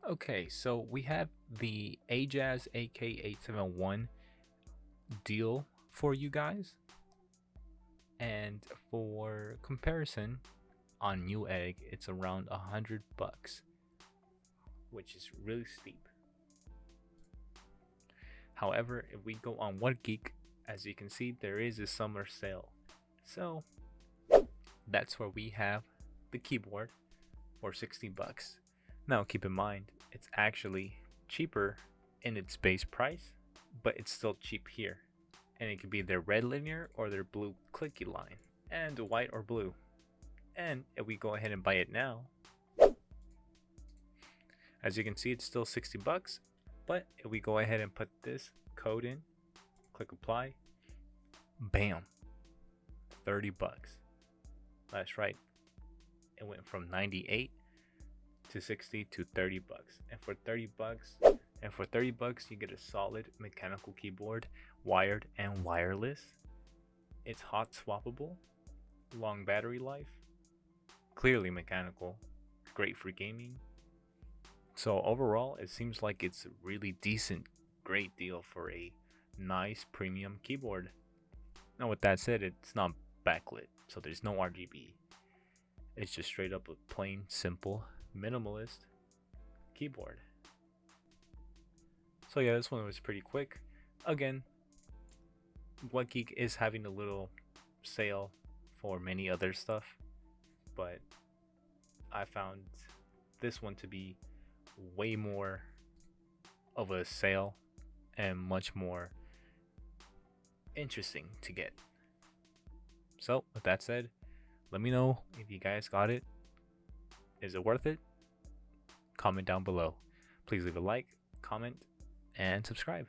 Okay, so we have the Ajazz AK871 deal for you guys. And for comparison, on Newegg, it's around $100, which is really steep. However, if we go on OneGeek, as you can see, there is a summer sale. So that's where we have the keyboard for $60. Now keep in mind, it's actually cheaper in its base price, but it's still cheap here. And it could be their red linear or their blue clicky line, and white or blue. And if we go ahead and buy it now, as you can see, it's still $60. But if we go ahead and put this code in, click apply, bam, $30. That's right. It went from 98 to 60 to $30. And for $30, you get a solid mechanical keyboard, wired and wireless. It's hot swappable, long battery life, clearly mechanical, great for gaming. So overall, it seems like it's a really decent, great deal for a nice premium keyboard. Now with that said, it's not backlit, so there's no RGB. It's just straight up a plain, simple, minimalist keyboard. So yeah, this one was pretty quick. Again, OneGeek is having a little sale for many other stuff, but I found this one to be way more of a sale and much more interesting to get. So with that said, let me know if you guys got it. Is it worth it? Comment down below. Please leave a like, comment, and subscribe.